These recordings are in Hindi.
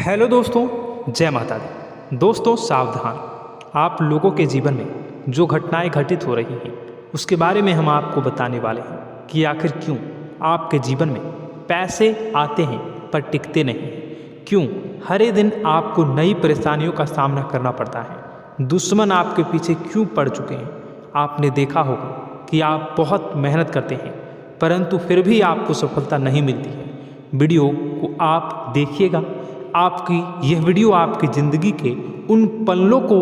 हेलो दोस्तों, जय माता दी। दोस्तों सावधान, आप लोगों के जीवन में जो घटनाएं घटित हो रही हैं उसके बारे में हम आपको बताने वाले हैं कि आखिर क्यों आपके जीवन में पैसे आते हैं पर टिकते नहीं। क्यों हर एक दिन आपको नई परेशानियों का सामना करना पड़ता है। दुश्मन आपके पीछे क्यों पड़ चुके हैं। आपने देखा होगा कि आप बहुत मेहनत करते हैं परंतु फिर भी आपको सफलता नहीं मिलती है। वीडियो को आप देखिएगा। आपकी यह वीडियो आपकी ज़िंदगी के उन पन्नों को,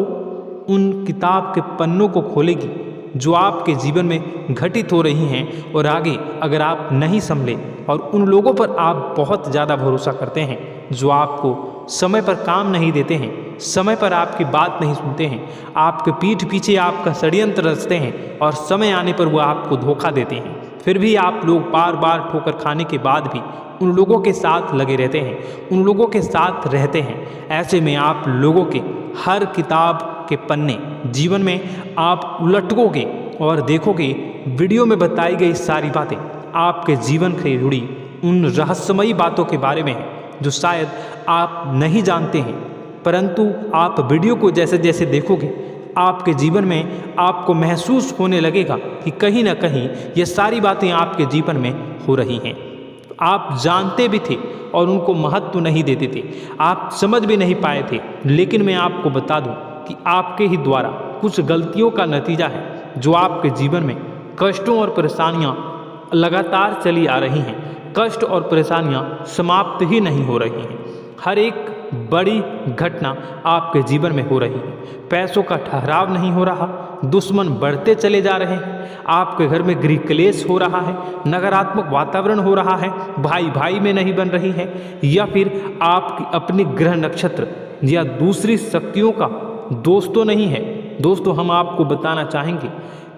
उन किताब के पन्नों को खोलेगी जो आपके जीवन में घटित हो रही हैं। और आगे अगर आप नहीं संभले और उन लोगों पर आप बहुत ज़्यादा भरोसा करते हैं जो आपको समय पर काम नहीं देते हैं, समय पर आपकी बात नहीं सुनते हैं, आपके पीठ पीछे आपका षड्यंत्र रचते हैं और समय आने पर वो आपको धोखा देते हैं, फिर भी आप लोग बार बार ठोकर खाने के बाद भी उन लोगों के साथ लगे रहते हैं, उन लोगों के साथ रहते हैं। ऐसे में आप लोगों के हर किताब के पन्ने जीवन में आप उलटोगे और देखोगे वीडियो में बताई गई सारी बातें आपके जीवन से जुड़ी उन रहस्यमयी बातों के बारे में हैं जो शायद आप नहीं जानते हैं। परंतु आप वीडियो को जैसे जैसे देखोगे आपके जीवन में आपको महसूस होने लगेगा कि कहीं ना कहीं ये सारी बातें आपके जीवन में हो रही हैं। आप जानते भी थे और उनको महत्व नहीं देते थे, आप समझ भी नहीं पाए थे। लेकिन मैं आपको बता दूं कि आपके ही द्वारा कुछ गलतियों का नतीजा है जो आपके जीवन में कष्टों और परेशानियां लगातार चली आ रही हैं। कष्ट और परेशानियां समाप्त ही नहीं हो रही हैं। हर एक बड़ी घटना आपके जीवन में हो रही है। पैसों का ठहराव नहीं हो रहा, दुश्मन बढ़ते चले जा रहे हैं, आपके घर में गृह क्लेश हो रहा है, नकारात्मक वातावरण हो रहा है, भाई भाई में नहीं बन रही है, या फिर आपकी अपनी ग्रह नक्षत्र या दूसरी शक्तियों का दोष तो नहीं है। दोस्तों हम आपको बताना चाहेंगे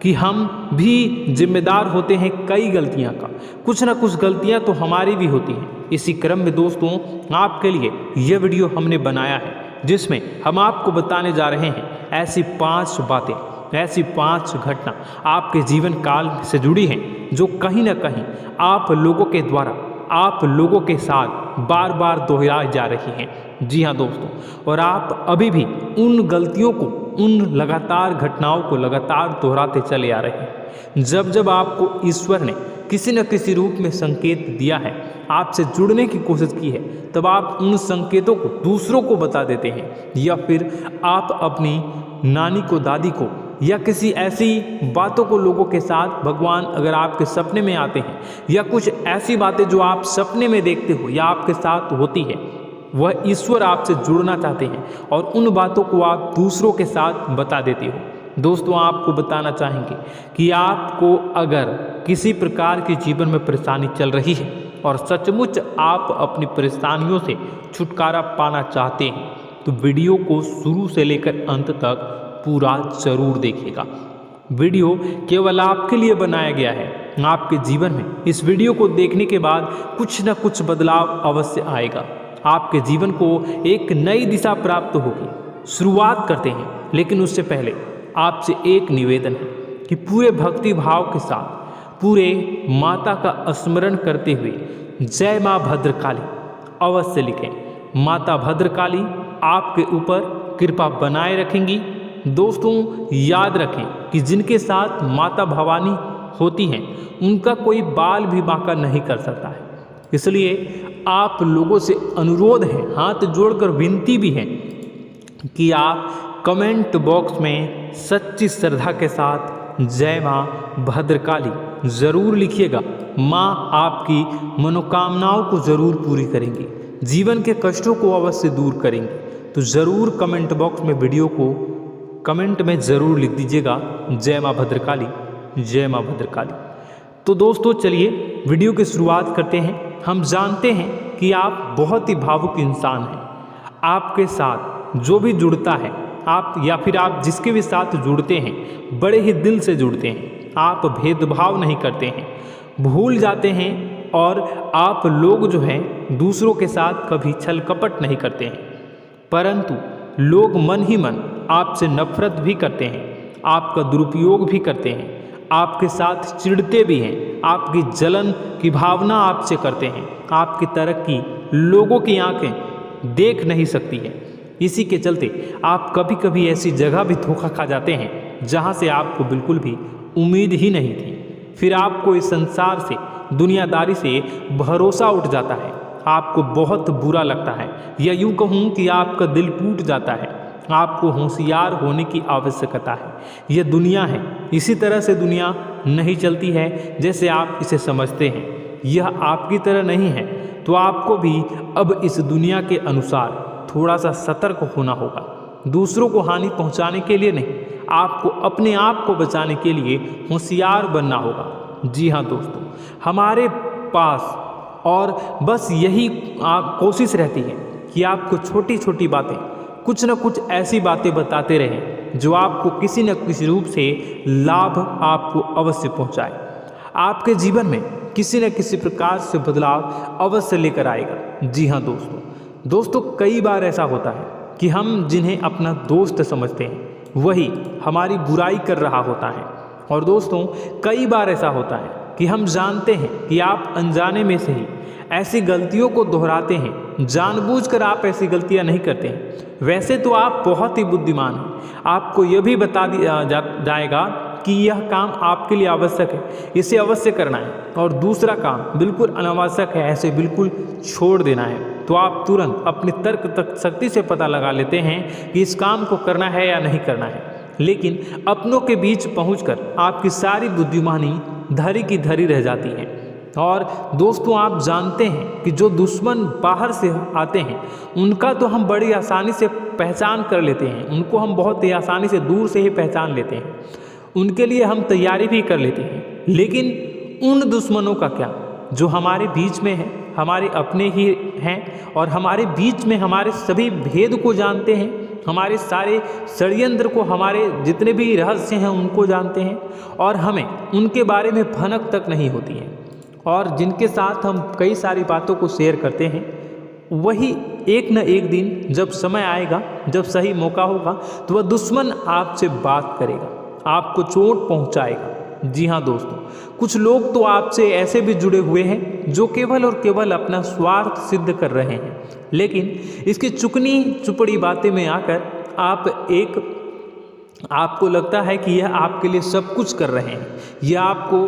कि हम भी जिम्मेदार होते हैं कई गलतियां का, कुछ ना कुछ गलतियां तो हमारी भी होती हैं। इसी क्रम में दोस्तों आपके लिए यह वीडियो हमने बनाया है जिसमें हम आपको बताने जा रहे हैं ऐसी 5 बातें, ऐसी 5 घटना आपके जीवन काल से जुड़ी हैं जो कहीं ना कहीं आप लोगों के द्वारा आप लोगों के साथ बार बार दोहराई जा रही हैं। जी हाँ दोस्तों, और आप अभी भी उन गलतियों को, उन लगातार घटनाओं को लगातार दोहराते चले आ रहे हैं। जब जब आपको ईश्वर ने किसी न किसी रूप में संकेत दिया है, आपसे जुड़ने की कोशिश की है, तब आप उन संकेतों को दूसरों को बता देते हैं, या फिर आप अपनी नानी को, दादी को, या किसी ऐसी बातों को लोगों के साथ, भगवान अगर आपके सपने में आते हैं या कुछ ऐसी बातें जो आप सपने में देखते हो या आपके साथ होती है, वह ईश्वर आपसे जुड़ना चाहते हैं और उन बातों को आप दूसरों के साथ बता देते हो। दोस्तों आपको बताना चाहेंगे कि आपको अगर किसी प्रकार के जीवन में परेशानी चल रही है और सचमुच आप अपनी परेशानियों से छुटकारा पाना चाहते हैं तो वीडियो को शुरू से लेकर अंत तक पूरा जरूर देखिएगा। वीडियो केवल आपके लिए बनाया गया है। आपके जीवन में इस वीडियो को देखने के बाद कुछ न कुछ बदलाव अवश्य आएगा। आपके जीवन को एक नई दिशा प्राप्त होगी। शुरुआत करते हैं, लेकिन उससे पहले आपसे एक निवेदन है कि पूरे भक्ति भाव के साथ, पूरे माता का स्मरण करते हुए जय माँ भद्रकाली अवश्य लिखें। माता भद्रकाली आपके ऊपर कृपा बनाए रखेंगी। दोस्तों याद रखें कि जिनके साथ माता भवानी होती हैं उनका कोई बाल भी बांका नहीं कर सकता है। इसलिए आप लोगों से अनुरोध है, हाथ जोड़कर विनती भी है कि आप कमेंट बॉक्स में सच्ची श्रद्धा के साथ जय माँ भद्रकाली ज़रूर लिखिएगा। माँ आपकी मनोकामनाओं को ज़रूर पूरी करेंगी, जीवन के कष्टों को अवश्य दूर करेंगी। तो ज़रूर कमेंट बॉक्स में वीडियो को कमेंट में ज़रूर लिख दीजिएगा जय माँ भद्रकाली, जय माँ भद्रकाली। तो दोस्तों चलिए वीडियो की शुरुआत करते हैं। हम जानते हैं कि आप बहुत ही भावुक इंसान हैं। आपके साथ जो भी जुड़ता है, आप या फिर आप जिसके भी साथ जुड़ते हैं बड़े ही दिल से जुड़ते हैं। आप भेदभाव नहीं करते हैं, भूल जाते हैं, और आप लोग जो हैं दूसरों के साथ कभी छल कपट नहीं करते हैं। परंतु लोग मन ही मन आपसे नफरत भी करते हैं, आपका दुरुपयोग भी करते हैं, आपके साथ चिढ़ते भी हैं, आपकी जलन की भावना आपसे करते हैं, आपकी तरक्की लोगों की आंखें देख नहीं सकती है। इसी के चलते आप कभी कभी ऐसी जगह भी धोखा खा जाते हैं जहाँ से आपको बिल्कुल भी उम्मीद ही नहीं थी। फिर आपको इस संसार से, दुनियादारी से भरोसा उठ जाता है, आपको बहुत बुरा लगता है, या यूँ कहूँ कि आपका दिल टूट जाता है। आपको होशियार होने की आवश्यकता है। यह दुनिया है, इसी तरह से दुनिया नहीं चलती है जैसे आप इसे समझते हैं। यह आपकी तरह नहीं है, तो आपको भी अब इस दुनिया के अनुसार थोड़ा सा सतर्क होना होगा। दूसरों को हानि पहुंचाने के लिए नहीं, आपको अपने आप को बचाने के लिए होशियार बनना होगा। जी हाँ दोस्तों, हमारे पास और बस यही कोशिश रहती है कि आपको छोटी छोटी बातें, कुछ न कुछ ऐसी बातें बताते रहें जो आपको किसी न किसी रूप से लाभ आपको अवश्य पहुंचाए, आपके जीवन में किसी न किसी प्रकार से बदलाव अवश्य लेकर आएगा। जी हाँ दोस्तों, कई बार ऐसा होता है कि हम जिन्हें अपना दोस्त समझते हैं वही हमारी बुराई कर रहा होता है। और दोस्तों, कई बार ऐसा होता है कि हम जानते हैं कि आप अनजाने में से ही ऐसी गलतियों को दोहराते हैं, जानबूझकर आप ऐसी गलतियां नहीं करते हैं। वैसे तो आप बहुत ही बुद्धिमान हैं, आपको यह भी बता दिया जाएगा कि यह काम आपके लिए आवश्यक है, इसे अवश्य करना है, और दूसरा काम बिल्कुल अनावश्यक है, ऐसे बिल्कुल छोड़ देना है। तो आप तुरंत अपनी तर्क शक्ति से पता लगा लेते हैं कि इस काम को करना है या नहीं करना है। लेकिन अपनों के बीच पहुंचकर आपकी सारी बुद्धिमानी धरी की धरी रह जाती है। और दोस्तों, आप जानते हैं कि जो दुश्मन बाहर से आते हैं उनका तो हम बड़ी आसानी से पहचान कर लेते हैं, उनको हम बहुत ही आसानी से दूर से ही पहचान लेते हैं, उनके लिए हम तैयारी भी कर लेते हैं। लेकिन उन दुश्मनों का क्या जो हमारे बीच में है, हमारे अपने ही हैं और हमारे बीच में हमारे सभी भेद को जानते हैं, हमारे सारे षड्यंत्र को, हमारे जितने भी रहस्य हैं उनको जानते हैं, और हमें उनके बारे में भनक तक नहीं होती है, और जिनके साथ हम कई सारी बातों को शेयर करते हैं, वही एक न एक दिन जब समय आएगा, जब सही मौका होगा, तो वह दुश्मन आपसे बात करेगा, आपको चोट पहुंचाएगा। जी हाँ दोस्तों, कुछ लोग तो आपसे ऐसे भी जुड़े हुए हैं जो केवल और केवल अपना स्वार्थ सिद्ध कर रहे हैं, लेकिन इसकी चुकनी चुपड़ी बातें में आकर आपको लगता है कि यह आपके लिए सब कुछ कर रहे हैं, यह आपको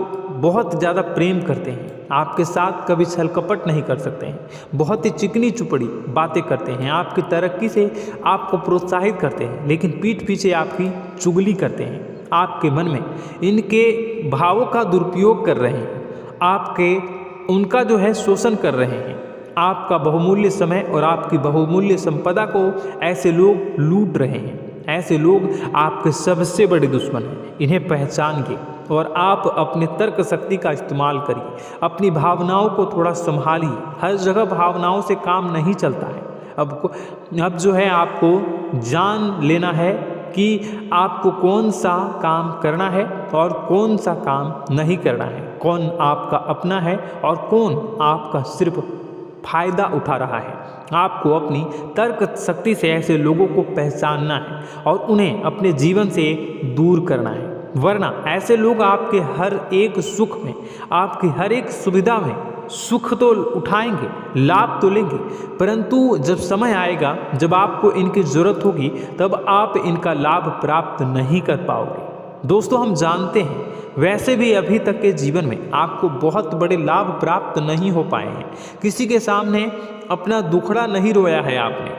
बहुत ज़्यादा प्रेम करते हैं, आपके साथ कभी छल कपट नहीं कर सकते हैं, बहुत ही चिकनी चुपड़ी बातें करते हैं, आपकी तरक्की से आपको प्रोत्साहित करते हैं, लेकिन पीठ पीछे आपकी चुगली करते हैं, आपके मन में इनके भावों का दुरुपयोग कर रहे हैं, उनका जो है शोषण कर रहे हैं। आपका बहुमूल्य समय और आपकी बहुमूल्य संपदा को ऐसे लोग लूट रहे हैं। ऐसे लोग आपके सबसे बड़े दुश्मन हैं, इन्हें पहचानिए और आप अपने तर्क शक्ति का इस्तेमाल करिए, अपनी भावनाओं को थोड़ा संभालिए। हर जगह भावनाओं से काम नहीं चलता है। अब जो है आपको जान लेना है कि आपको कौन सा काम करना है और कौन सा काम नहीं करना है, कौन आपका अपना है और कौन आपका सिर्फ फायदा उठा रहा है। आपको अपनी तर्क शक्ति से ऐसे लोगों को पहचानना है और उन्हें अपने जीवन से दूर करना है, वरना ऐसे लोग आपके हर एक सुख में, आपकी हर एक सुविधा में सुख तो उठाएंगे, लाभ तो लेंगे, परंतु जब समय आएगा, जब आपको इनकी ज़रूरत होगी, तब आप इनका लाभ प्राप्त नहीं कर पाओगे। दोस्तों, हम जानते हैं वैसे भी अभी तक के जीवन में आपको बहुत बड़े लाभ प्राप्त नहीं हो पाए हैं। किसी के सामने अपना दुखड़ा नहीं रोया है आपने,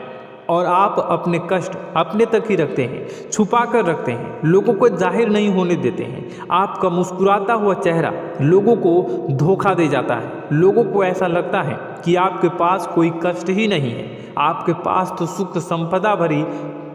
और आप अपने कष्ट अपने तक ही रखते हैं, छुपा कर रखते हैं, लोगों को जाहिर नहीं होने देते हैं। आपका मुस्कुराता हुआ चेहरा लोगों को धोखा दे जाता है। लोगों को ऐसा लगता है कि आपके पास कोई कष्ट ही नहीं है, आपके पास तो सुख संपदा भरी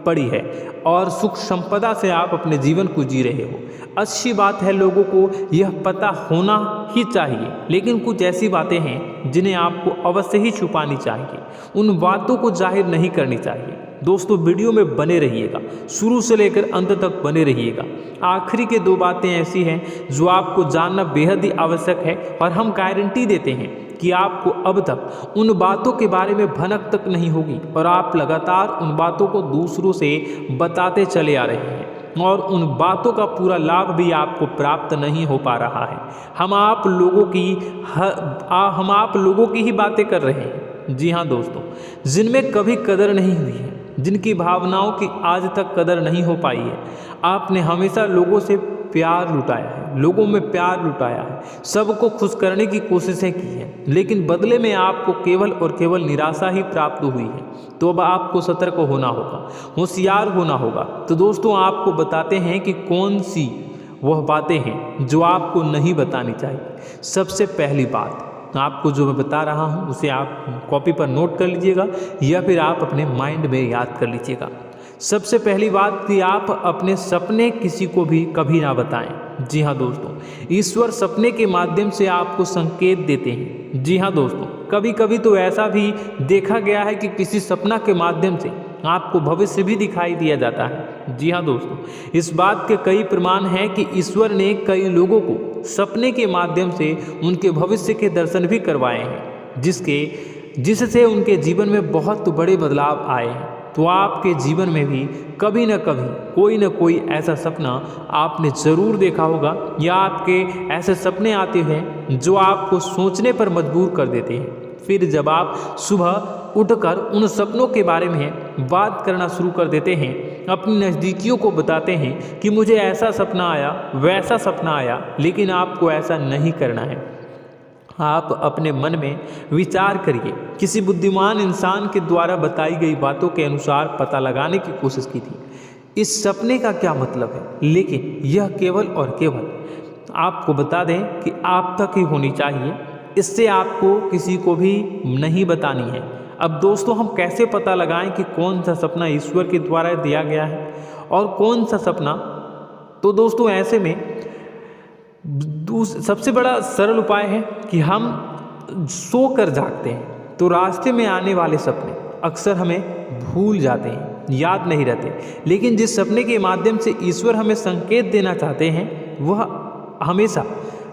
पड़ी है और सुख संपदा से आप अपने जीवन को जी रहे हो। अच्छी बात है, लोगों को यह पता होना ही चाहिए, लेकिन कुछ ऐसी बातें हैं जिन्हें आपको अवश्य ही छुपानी चाहिए, उन बातों को जाहिर नहीं करनी चाहिए। दोस्तों, वीडियो में बने रहिएगा, शुरू से लेकर अंत तक बने रहिएगा। आखिरी के 2 बातें ऐसी हैं जो आपको जानना बेहद ही आवश्यक है, और हम गारंटी देते हैं कि आपको अब तक उन बातों के बारे में भनक तक नहीं होगी, और आप लगातार उन बातों को दूसरों से बताते चले आ रहे हैं, और उन बातों का पूरा लाभ भी आपको प्राप्त नहीं हो पा रहा है। हम आप लोगों की ही बातें कर रहे हैं, जी हाँ दोस्तों, जिनमें कभी कदर नहीं हुई है, जिनकी भावनाओं की आज तक कदर नहीं हो पाई है। आपने हमेशा लोगों से प्यार लुटाया है, लोगों में प्यार लुटाया है, सबको खुश करने की कोशिशें की हैं, लेकिन बदले में आपको केवल और केवल निराशा ही प्राप्त हुई है। तो अब आपको सतर्क होना होगा, होशियार होना होगा। तो दोस्तों आपको बताते हैं कि कौन सी वह बातें हैं जो आपको नहीं बतानी चाहिए। सबसे पहली बात आपको जो मैं बता रहा हूँ उसे आप कॉपी पर नोट कर लीजिएगा या फिर आप अपने माइंड में याद कर लीजिएगा। सबसे पहली बात कि आप अपने सपने किसी को भी कभी ना बताएं। जी हाँ दोस्तों, ईश्वर सपने के माध्यम से आपको संकेत देते हैं। जी हाँ दोस्तों, कभी कभी तो ऐसा भी देखा गया है कि किसी सपना के माध्यम से आपको भविष्य भी दिखाई दिया जाता है। जी हाँ दोस्तों, इस बात के कई प्रमाण हैं कि ईश्वर ने कई लोगों को सपने के माध्यम से उनके भविष्य के दर्शन भी करवाए हैं, जिससे उनके जीवन में बहुत बड़े बदलाव आए हैं। तो आपके जीवन में भी कभी न कभी कोई न कोई ऐसा सपना आपने ज़रूर देखा होगा या आपके ऐसे सपने आते हैं जो आपको सोचने पर मजबूर कर देते हैं। फिर जब आप सुबह उठकर उन सपनों के बारे में बात करना शुरू कर देते हैं, अपनी नज़दीकियों को बताते हैं कि मुझे ऐसा सपना आया, वैसा सपना आया, लेकिन आपको ऐसा नहीं करना है। आप अपने मन में विचार करिए। किसी बुद्धिमान इंसान के द्वारा बताई गई बातों के अनुसार पता लगाने की कोशिश की थी इस सपने का क्या मतलब है, लेकिन यह केवल और केवल आपको बता दें कि आप तक ही होनी चाहिए। इससे आपको किसी को भी नहीं बतानी है। अब दोस्तों हम कैसे पता लगाएं कि कौन सा सपना ईश्वर के द्वारा दिया गया है और कौन सा सपना? तो दोस्तों ऐसे में सबसे बड़ा सरल उपाय है कि हम सोकर जागते हैं तो रास्ते में आने वाले सपने अक्सर हमें भूल जाते हैं, याद नहीं रहते। लेकिन जिस सपने के माध्यम से ईश्वर हमें संकेत देना चाहते हैं वह हमेशा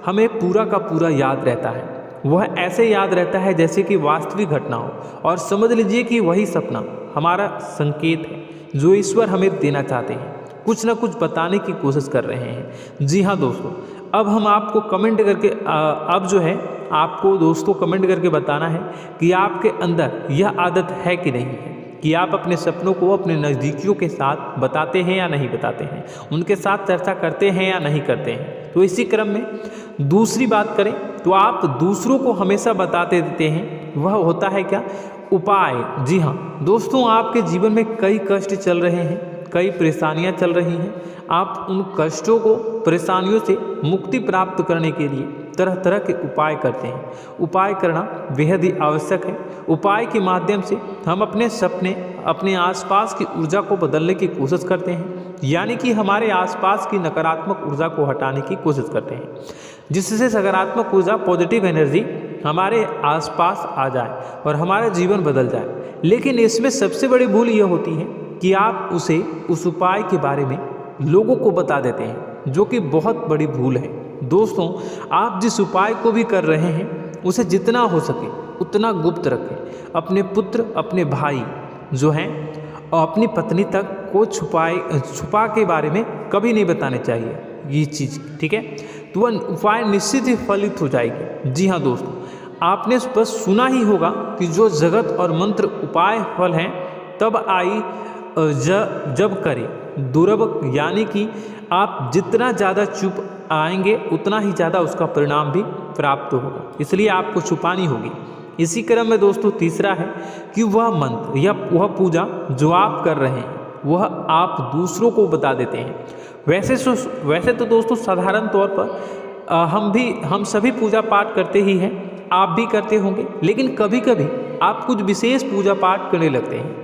हमें पूरा का पूरा याद रहता है। वह ऐसे याद रहता है जैसे कि वास्तविक घटना हो, और समझ लीजिए कि वही सपना हमारा संकेत है जो ईश्वर हमें देना चाहते हैं, कुछ ना कुछ बताने की कोशिश कर रहे हैं। जी हाँ दोस्तों, अब हम आपको कमेंट करके अब जो है आपको दोस्तों कमेंट करके बताना है कि आपके अंदर यह आदत है कि नहीं है कि आप अपने सपनों को अपने नज़दीकियों के साथ बताते हैं या नहीं बताते हैं, उनके साथ चर्चा करते हैं या नहीं करते हैं। तो इसी क्रम में दूसरी बात करें तो आप दूसरों को हमेशा बताते देते हैं, वह होता है क्या? उपाय। जी हाँ दोस्तों, आपके जीवन में कई कष्ट चल रहे हैं, कई परेशानियां चल रही हैं। आप उन कष्टों को, परेशानियों से मुक्ति प्राप्त करने के लिए तरह तरह के उपाय करते हैं। उपाय करना बेहद ही आवश्यक है। उपाय के माध्यम से हम अपने सपने, अपने आसपास की ऊर्जा को बदलने की कोशिश करते हैं, यानी कि हमारे आसपास की नकारात्मक ऊर्जा को हटाने की कोशिश करते हैं, जिससे सकारात्मक ऊर्जा, पॉजिटिव एनर्जी हमारे आसपास आ जाए और हमारा जीवन बदल जाए। लेकिन इसमें सबसे बड़ी भूल यह होती है कि आप उस उपाय के बारे में लोगों को बता देते हैं, जो कि बहुत बड़ी भूल है। दोस्तों आप जिस उपाय को भी कर रहे हैं उसे जितना हो सके उतना गुप्त रखें। अपने पुत्र, अपने भाई जो हैं और अपनी पत्नी तक को छुपा के बारे में कभी नहीं बताने चाहिए ये चीज़, ठीक है? तो वह उपाय निश्चित ही फलित हो जाएगी। जी हाँ दोस्तों, आपने बस सुना ही होगा कि जो जगत और मंत्र उपाय फल हैं तब आई जब करें दुर्लभ, यानी कि आप जितना ज़्यादा चुप आएंगे उतना ही ज़्यादा उसका परिणाम भी प्राप्त होगा, इसलिए आपको छुपानी होगी। इसी क्रम में दोस्तों तीसरा है कि वह मंत्र या वह पूजा जो आप कर रहे हैं वह आप दूसरों को बता देते हैं। वैसे तो दोस्तों साधारण तौर पर हम सभी पूजा पाठ करते ही हैं, आप भी करते होंगे, लेकिन कभी कभी आप कुछ विशेष पूजा पाठ करने लगते हैं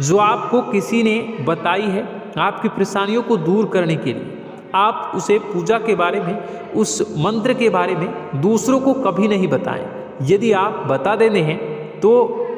जो आपको किसी ने बताई है आपकी परेशानियों को दूर करने के लिए। आप उसे पूजा के बारे में, उस मंत्र के बारे में दूसरों को कभी नहीं बताएं। यदि आप बता देते हैं तो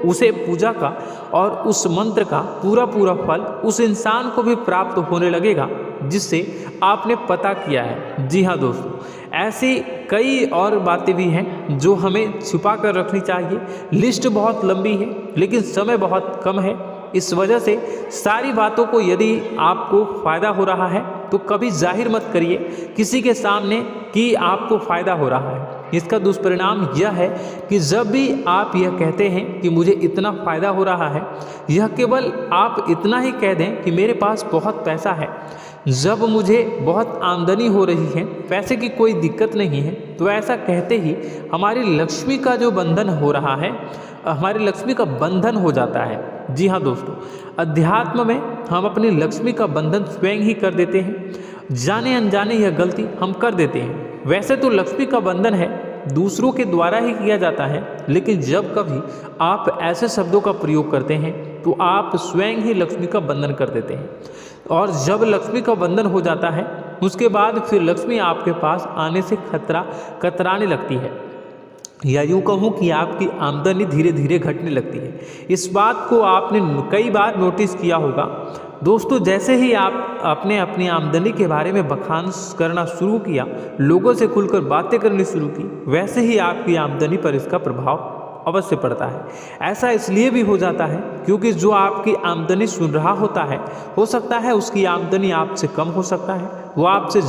उसे पूजा का और उस मंत्र का पूरा फल उस इंसान को भी प्राप्त होने लगेगा जिससे आपने पता किया है। जी हाँ दोस्तों, ऐसी कई और बातें भी हैं जो हमें छुपा कर रखनी चाहिए। लिस्ट बहुत लंबी है लेकिन समय बहुत कम है, इस वजह से सारी बातों को यदि आपको फ़ायदा हो रहा है तो कभी जाहिर मत करिए किसी के सामने कि आपको फ़ायदा हो रहा है। इसका दुष्परिणाम यह है कि जब भी आप यह कहते हैं कि मुझे इतना फ़ायदा हो रहा है, यह केवल आप इतना ही कह दें कि मेरे पास बहुत पैसा है, जब मुझे बहुत आमदनी हो रही है, पैसे की कोई दिक्कत नहीं है, तो ऐसा कहते ही हमारी लक्ष्मी का जो बंधन हो रहा है, हमारी लक्ष्मी का बंधन हो जाता है। जी हाँ दोस्तों, अध्यात्म में हम अपनी लक्ष्मी का बंधन स्वयं ही कर देते हैं। जाने अनजाने यह गलती हम कर देते हैं। वैसे तो लक्ष्मी का बंधन है दूसरों के द्वारा ही किया जाता है, लेकिन जब कभी आप ऐसे शब्दों का प्रयोग करते हैं तो आप स्वयं ही लक्ष्मी का बंधन कर देते हैं। और जब लक्ष्मी का बंधन हो जाता है उसके बाद फिर लक्ष्मी आपके पास आने से कतराने लगती है, या यूँ कहूँ कि आपकी आमदनी धीरे धीरे घटने लगती है। इस बात को आपने कई बार नोटिस किया होगा दोस्तों। जैसे ही आप अपनी आमदनी के बारे में बखान करना शुरू किया, लोगों से खुलकर बातें करनी शुरू की, वैसे ही आपकी आमदनी पर इसका प्रभाव अवश्य पड़ता है। ऐसा इसलिए भी हो जाता है क्योंकि जो आपकी आमदनी सुन रहा होता है, हो सकता है उसकी आमदनी आपसे कम हो सकता है, वो आपसे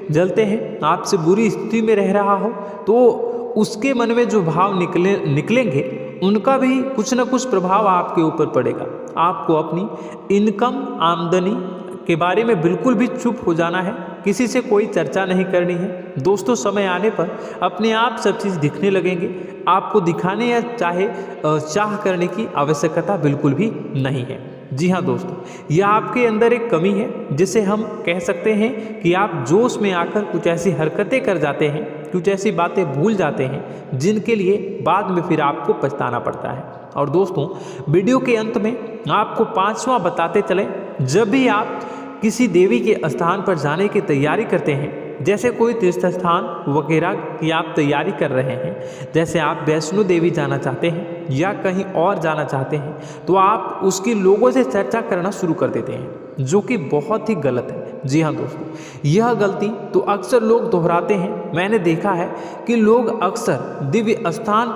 जलते हैं, आपसे बुरी स्थिति में रह रहा हो, तो उसके मन में जो भाव निकलेंगे उनका भी कुछ न कुछ प्रभाव आपके ऊपर पड़ेगा। आपको अपनी इनकम आमदनी के बारे में बिल्कुल भी चुप हो जाना है, किसी से कोई चर्चा नहीं करनी है। दोस्तों, समय आने पर अपने आप सब चीज़ दिखने लगेंगे। आपको दिखाने या चाह करने की आवश्यकता बिल्कुल भी नहीं है। जी हाँ दोस्तों, यह आपके अंदर एक कमी है जिसे हम कह सकते हैं कि आप जोश में आकर कुछ ऐसी हरकतें कर जाते हैं, कुछ ऐसी बातें भूल जाते हैं जिनके लिए बाद में फिर आपको पछताना पड़ता है। और दोस्तों, वीडियो के अंत में आपको 5वां बताते चलें, जब भी आप किसी देवी के स्थान पर जाने की तैयारी करते हैं, जैसे कोई तीर्थ स्थान वगैरह की आप तैयारी कर रहे हैं, जैसे आप वैष्णो देवी जाना चाहते हैं या कहीं और जाना चाहते हैं, तो आप उसकी लोगों से चर्चा करना शुरू कर देते हैं, जो कि बहुत ही गलत है। जी हाँ दोस्तों, यह गलती तो अक्सर लोग दोहराते हैं। मैंने देखा है कि लोग अक्सर दिव्य स्थान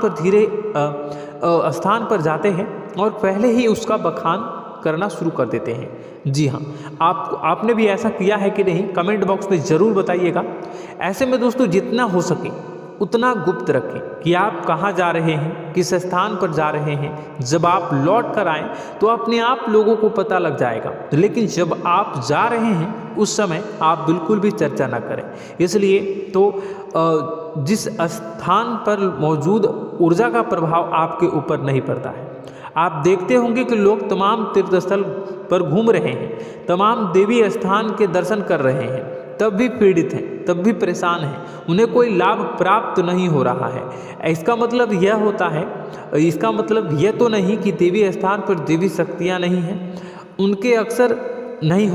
पर जाते हैं और पहले ही उसका बखान करना शुरू कर देते हैं। जी हाँ, आपने भी ऐसा किया है कि नहीं, कमेंट बॉक्स में ज़रूर बताइएगा। ऐसे में दोस्तों, जितना हो सके उतना गुप्त रखें कि आप कहाँ जा रहे हैं, किस स्थान पर जा रहे हैं। जब आप लौट कर आएँ तो अपने आप लोगों को पता लग जाएगा, लेकिन जब आप जा रहे हैं उस समय आप बिल्कुल भी चर्चा ना करें। इसलिए तो जिस स्थान पर मौजूद ऊर्जा का प्रभाव आपके ऊपर नहीं पड़ता है। आप देखते होंगे कि लोग तमाम तीर्थ स्थल पर घूम रहे हैं, तमाम देवी स्थान के दर्शन कर रहे हैं, तब भी पीड़ित हैं, तब भी परेशान हैं, उन्हें कोई लाभ प्राप्त नहीं हो रहा है। इसका मतलब यह होता है, इसका मतलब यह तो नहीं कि देवी स्थान पर देवी शक्तियाँ नहीं हैं, उनके अक्सर नहीं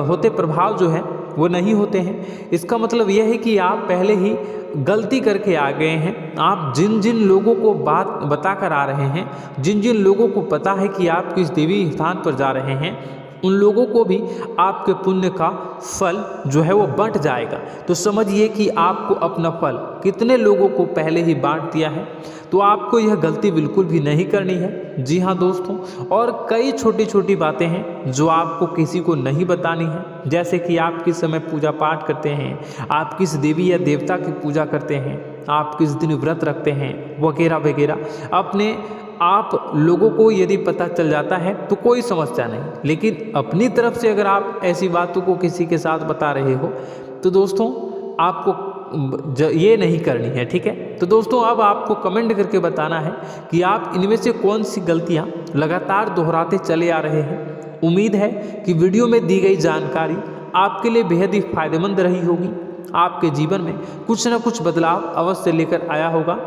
होते प्रभाव जो है वो नहीं होते हैं। इसका मतलब यह है कि आप पहले ही गलती करके आ गए हैं। आप जिन जिन लोगों को बात बता कर आ रहे हैं, जिन जिन लोगों को पता है कि आप किस देवी स्थान पर जा रहे हैं, उन लोगों को भी आपके पुण्य का फल जो है वो बंट जाएगा। तो समझिए कि आपको अपना फल कितने लोगों को पहले ही बांट दिया है। तो आपको यह गलती बिल्कुल भी नहीं करनी है। जी हाँ दोस्तों, और कई छोटी छोटी बातें हैं जो आपको किसी को नहीं बतानी है, जैसे कि आप किस समय पूजा पाठ करते हैं, आप किस देवी या देवता की पूजा करते हैं, आप किस दिन व्रत रखते हैं, वगैरह वगैरह। अपने आप लोगों को यदि पता चल जाता है तो कोई समस्या नहीं, लेकिन अपनी तरफ से अगर आप ऐसी बातों को किसी के साथ बता रहे हो तो दोस्तों आपको ये नहीं करनी है, ठीक है। तो दोस्तों, अब आपको कमेंट करके बताना है कि आप इनमें से कौन सी गलतियां लगातार दोहराते चले आ रहे हैं। उम्मीद है कि वीडियो में दी गई जानकारी आपके लिए बेहद ही फायदेमंद रही होगी, आपके जीवन में कुछ न कुछ बदलाव अवश्य लेकर आया होगा।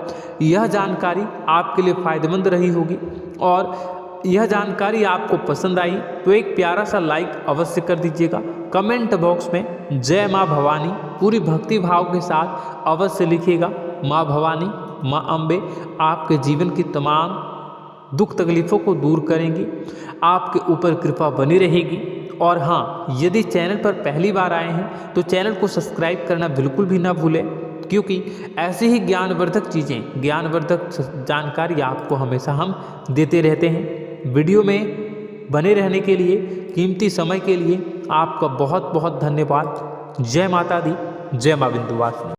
यह जानकारी आपके लिए फायदेमंद रही होगी और यह जानकारी आपको पसंद आई तो एक प्यारा सा लाइक अवश्य कर दीजिएगा। कमेंट बॉक्स में जय माँ भवानी पूरी भक्ति भाव के साथ अवश्य लिखिएगा। माँ भवानी, माँ अम्बे आपके जीवन की तमाम दुख तकलीफ़ों को दूर करेंगी, आपके ऊपर कृपा बनी रहेगी। और हाँ, यदि चैनल पर पहली बार आए हैं तो चैनल को सब्सक्राइब करना बिल्कुल भी ना भूलें, क्योंकि ऐसी ही ज्ञानवर्धक चीज़ें, ज्ञानवर्धक जानकारी आपको हमेशा हम देते रहते हैं। वीडियो में बने रहने के लिए, कीमती समय के लिए आपका बहुत बहुत धन्यवाद। जय माता दी, जय माँ विंध्यवासिनी।